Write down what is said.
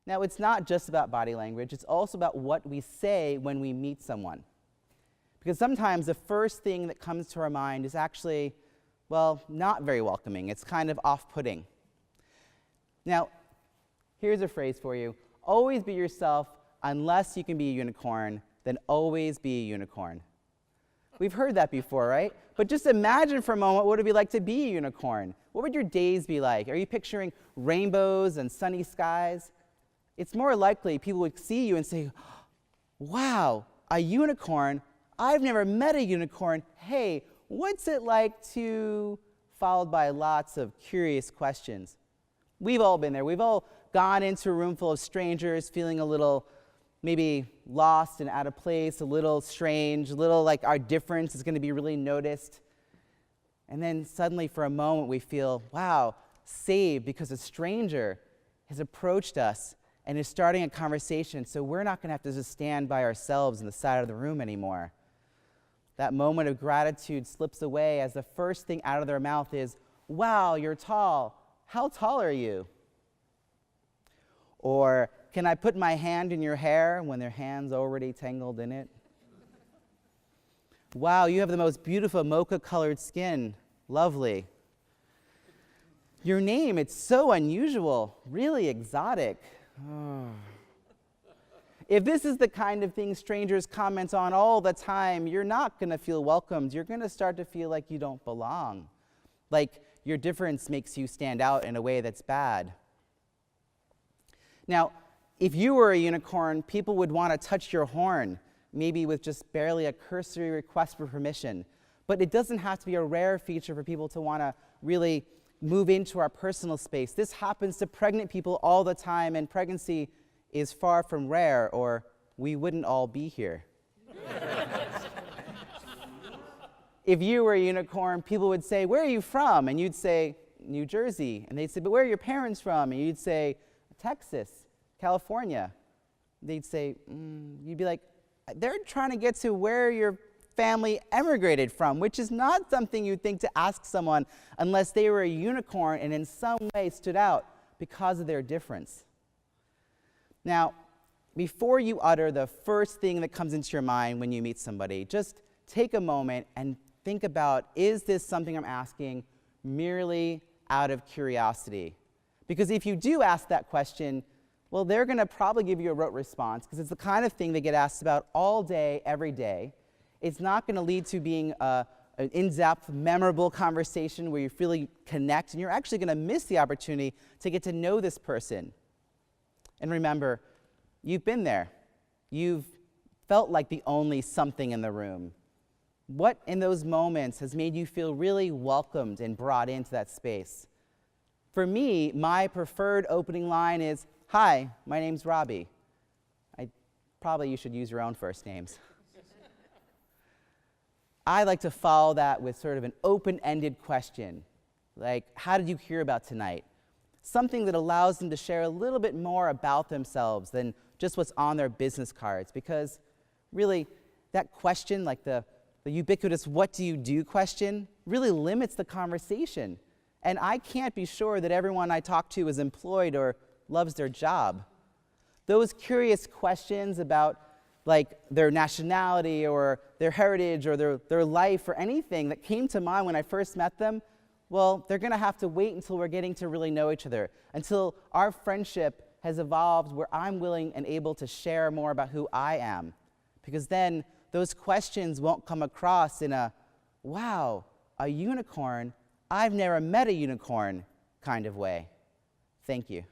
Now, it's not just about body language. It's also about what we say when we meet someone. Because sometimes the first thing that comes to our mind is actually, well, not very welcoming. It's kind of off-putting. Now, here's a phrase for you. Always be yourself. Unless you can be a unicorn, then always be a unicorn. We've heard that before, right? But just imagine for a moment what it would be like to be a unicorn. What would your days be like? Are you picturing rainbows and sunny skies? It's more likely people would see you and say, wow, a unicorn? I've never met a unicorn. Hey, what's it like to, followed by lots of curious questions. We've all been there. We've all gone into a room full of strangers feeling a little maybe lost and out of place, a little strange, a little like our difference is going to be really noticed. And then suddenly for a moment we feel, wow, saved because a stranger has approached us and is starting a conversation, so we're not going to have to just stand by ourselves in the side of the room anymore. That moment of gratitude slips away as the first thing out of their mouth is, wow, you're tall. How tall are you? Or, can I put my hand in your hair when their hand's already tangled in it? Wow, you have the most beautiful mocha-colored skin. Lovely. Your name, it's so unusual, really exotic. Oh. If this is the kind of thing strangers comment on all the time, you're not going to feel welcomed. You're going to start to feel like you don't belong, like your difference makes you stand out in a way that's bad. Now, if you were a unicorn, people would want to touch your horn, maybe with just barely a cursory request for permission. But it doesn't have to be a rare feature for people to want to really move into our personal space. This happens to pregnant people all the time, and pregnancy is far from rare, or we wouldn't all be here. If you were a unicorn, people would say, where are you from? And you'd say, New Jersey. And they'd say, but where are your parents from? And you'd say, Texas, California. They'd say, you'd be like, they're trying to get to where your family emigrated from, which is not something you'd think to ask someone unless they were a unicorn and in some way stood out because of their difference. Now, before you utter the first thing that comes into your mind when you meet somebody, just take a moment and think about, is this something I'm asking merely out of curiosity? Because if you do ask that question, well, they're going to probably give you a rote response, because it's the kind of thing they get asked about all day, every day. It's not going to lead to being an in-depth, memorable conversation where you really connect, and you're actually going to miss the opportunity to get to know this person. And remember, you've been there. You've felt like the only something in the room. What in those moments has made you feel really welcomed and brought into that space? For me, my preferred opening line is, hi, my name's Robbie. Probably you should use your own first names. I like to follow that with sort of an open-ended question, like, how did you hear about tonight? Something that allows them to share a little bit more about themselves than just what's on their business cards, because really, that question, like the ubiquitous what do you do question, really limits the conversation. And I can't be sure that everyone I talk to is employed or loves their job. Those curious questions about like their nationality or their heritage or their life or anything that came to mind when I first met them, well, they're going to have to wait until we're getting to really know each other, until our friendship has evolved where I'm willing and able to share more about who I am. Because then those questions won't come across in a, wow, a unicorn, I've never met a unicorn kind of way. Thank you.